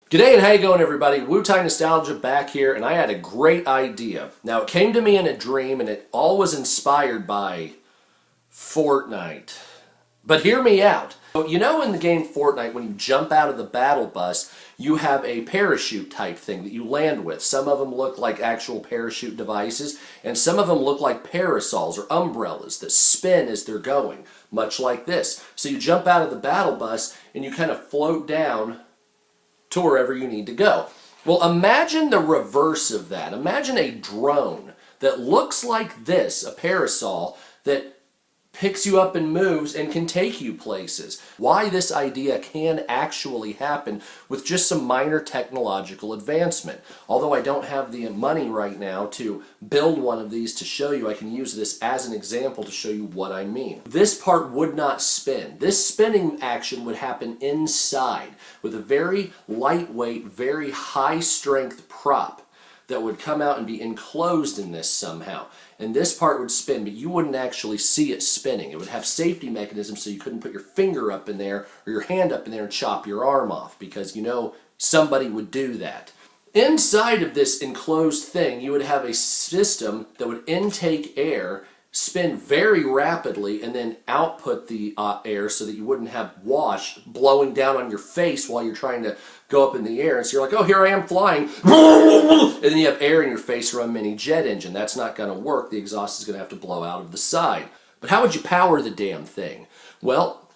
G'day and how you going, everybody? Wu-Tai Nostalgia back here, and I had a great idea. Now, it came to me in a dream, and it all was inspired by Fortnite. But hear me out. So, you know in the game Fortnite, when you jump out of the battle bus, you have a parachute type thing that you land with. Some of them look like actual parachute devices, and some of them look like parasols or umbrellas that spin as they're going, much like this. So you jump out of the battle bus, and you kind of float down to wherever you need to go. Well, imagine the reverse of that. Imagine a drone that looks like this, a parasol that picks you up and moves and can take you places. Why this idea can actually happen with just some minor technological advancement. Although I don't have the money right now to build one of these to show you, I can use this as an example to show you what I mean. This part would not spin. This spinning action would happen inside with a very lightweight, very high strength prop that would come out and be enclosed in this somehow. And this part would spin, but you wouldn't actually see it spinning. It would have safety mechanisms so you couldn't put your finger up in there or your hand up in there and chop your arm off, because you know somebody would do that. Inside of this enclosed thing, you would have a system that would intake air, spin very rapidly, and then output the air so that you wouldn't have wash blowing down on your face while you're trying to go up in the air. And so you're like, oh, here I am flying. And then you have air in your face from a mini jet engine. That's not going to work. The exhaust is going to have to blow out of the side. But how would you power the damn thing? Well,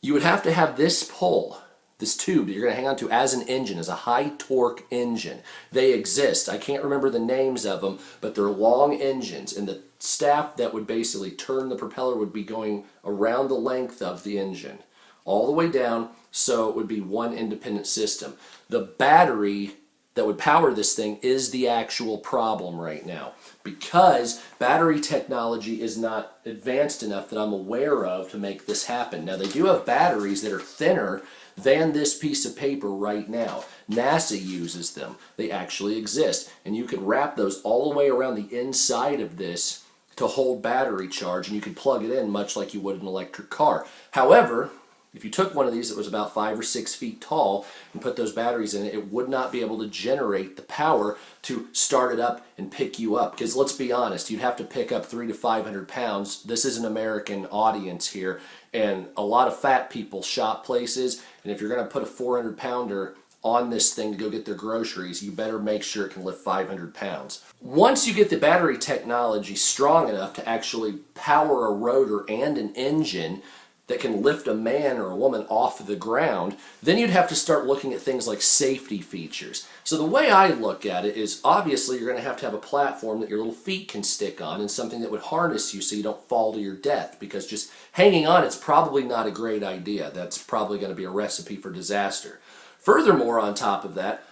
you would have to have this pole, this tube that you're going to hang on to as an engine, as a high torque engine. They exist. I can't remember the names of them, but they're long engines, and the staff that would basically turn the propeller would be going around the length of the engine all the way down, so it would be one independent system. The battery that would power this thing is the actual problem right now, because battery technology is not advanced enough that I'm aware of to make this happen. Now, they do have batteries that are thinner than this piece of paper right now. NASA uses them. They actually exist, and you could wrap those all the way around the inside of this to hold battery charge, and you could plug it in much like you would an electric car. However, if you took one of these that was about 5 or 6 feet tall and put those batteries in it, it would not be able to generate the power to start it up and pick you up. Because let's be honest, you'd have to pick up 300 to 500 pounds. This is an American audience here, and a lot of fat people shop places, and if you're going to put a 400-pounder on this thing to go get their groceries, you better make sure it can lift 500 pounds. Once you get the battery technology strong enough to actually power a rotor and an engine that can lift a man or a woman off the ground, then you'd have to start looking at things like safety features. So the way I look at it is, obviously you're going to have a platform that your little feet can stick on, and something that would harness you so you don't fall to your death, because just hanging on, it's probably not a great idea. That's probably going to be a recipe for disaster. Furthermore, on top of that,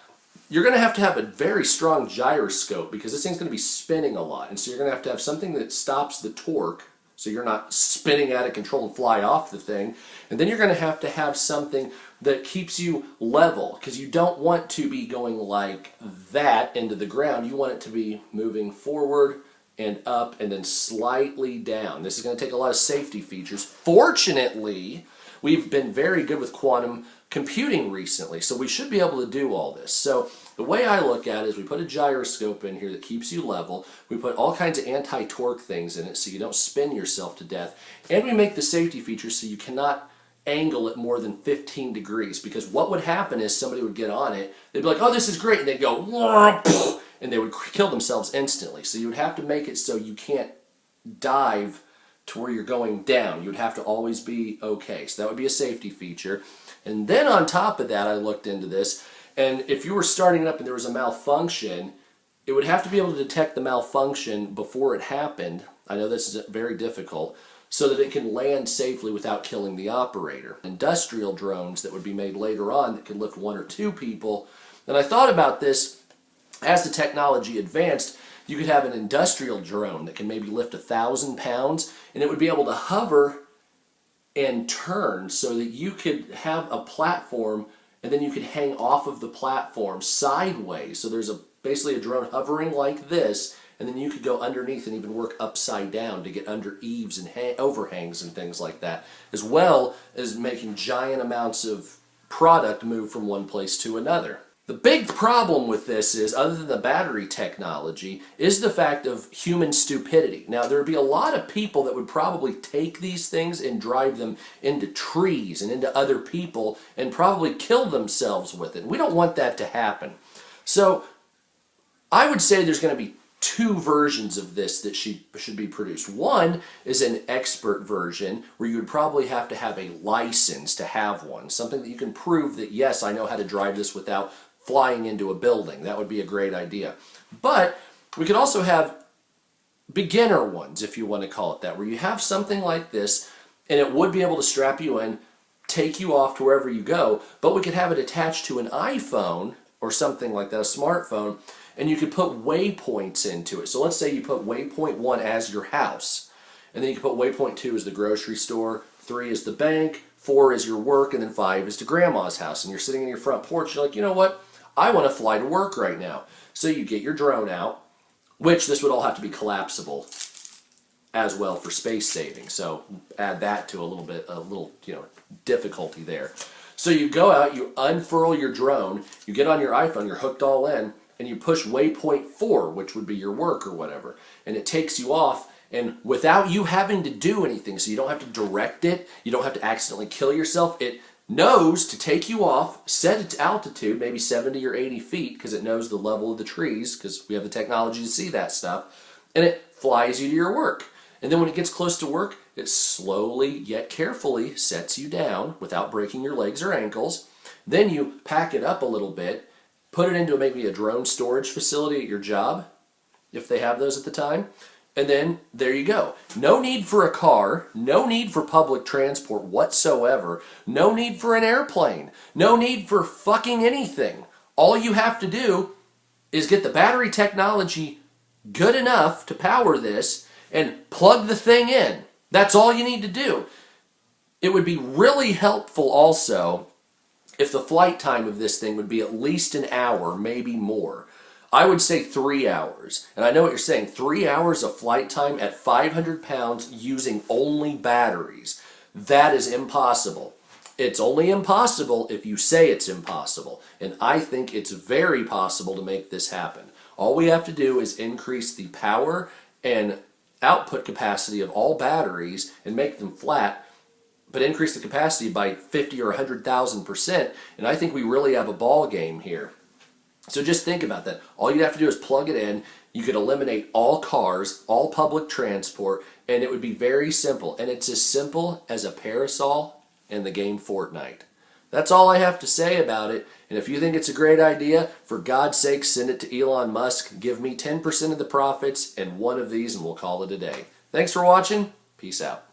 you're going to have a very strong gyroscope, because this thing's going to be spinning a lot, and so you're going to have something that stops the torque so you're not spinning out of control and fly off the thing. And then you're going to have something that keeps you level, because you don't want to be going like that into the ground. You want it to be moving forward and up and then slightly down. This is going to take a lot of safety features. Fortunately, we've been very good with quantum computing recently, so we should be able to do all this. So the way I look at it is, we put a gyroscope in here that keeps you level, we put all kinds of anti-torque things in it so you don't spin yourself to death, and we make the safety features so you cannot angle it more than 15 degrees, because what would happen is somebody would get on it, they'd be like, oh, this is great, and they'd go, and they would kill themselves instantly. So you would have to make it so you can't dive to where you're going down. You would have to always be okay. So that would be a safety feature. And then on top of that, I looked into this, and if you were starting it up and there was a malfunction, it would have to be able to detect the malfunction before it happened. I know this is very difficult, so that it can land safely without killing the operator. Industrial drones that would be made later on that could lift 1 or 2 people. And I thought about this, as the technology advanced, you could have an industrial drone that can maybe lift 1,000 pounds, and it would be able to hover and turn so that you could have a platform, and then you could hang off of the platform sideways. So there's basically a drone hovering like this, and then you could go underneath and even work upside down to get under eaves and overhangs and things like that, as well as making giant amounts of product move from one place to another. The big problem with this is, other than the battery technology, is the fact of human stupidity. Now, there would be a lot of people that would probably take these things and drive them into trees and into other people and probably kill themselves with it. We don't want that to happen. So I would say there's going to be two versions of this that should be produced. One is an expert version where you would probably have to have a license to have one, something that you can prove that, yes, I know how to drive this without flying into a building. That would be a great idea. But we could also have beginner ones, if you want to call it that, where you have something like this and it would be able to strap you in, take you off to wherever you go, but we could have it attached to an iPhone or something like that, a smartphone, and you could put waypoints into it. So let's say you put waypoint 1 as your house, and then you can put waypoint 2 as the grocery store, 3 is the bank, 4 is your work, and then 5 is to grandma's house. And you're sitting in your front porch, you're like, you know what? I want to fly to work right now. So you get your drone out, which this would all have to be collapsible as well for space saving. So add that to a little difficulty there. So you go out, you unfurl your drone, you get on your iPhone, you're hooked all in, and you push waypoint 4, which would be your work or whatever, and it takes you off, and without you having to do anything, so you don't have to direct it, you don't have to accidentally kill yourself, it knows to take you off, set its altitude, maybe 70 or 80 feet, because it knows the level of the trees, because we have the technology to see that stuff, and it flies you to your work. And then when it gets close to work, it slowly yet carefully sets you down without breaking your legs or ankles. Then you pack it up a little bit, put it into maybe a drone storage facility at your job, if they have those at the time, and then there you go. No need for a car, no need for public transport whatsoever, no need for an airplane, no need for fucking anything. All you have to do is get the battery technology good enough to power this and plug the thing in. That's all you need to do. It would be really helpful also if the flight time of this thing would be at least an hour, maybe more. I would say 3 hours. And I know what you're saying, 3 hours of flight time at 500 pounds using only batteries. That is impossible. It's only impossible if you say it's impossible. And I think it's very possible to make this happen. All we have to do is increase the power and output capacity of all batteries and make them flat, but increase the capacity by 50 or 100,000%, and I think we really have a ball game here. So just think about that. All you have to do is plug it in. You could eliminate all cars, all public transport, and it would be very simple. And it's as simple as a parasol in the game Fortnite. That's all I have to say about it. And if you think it's a great idea, for God's sake, send it to Elon Musk. Give me 10% of the profits and one of these, and we'll call it a day. Thanks for watching. Peace out.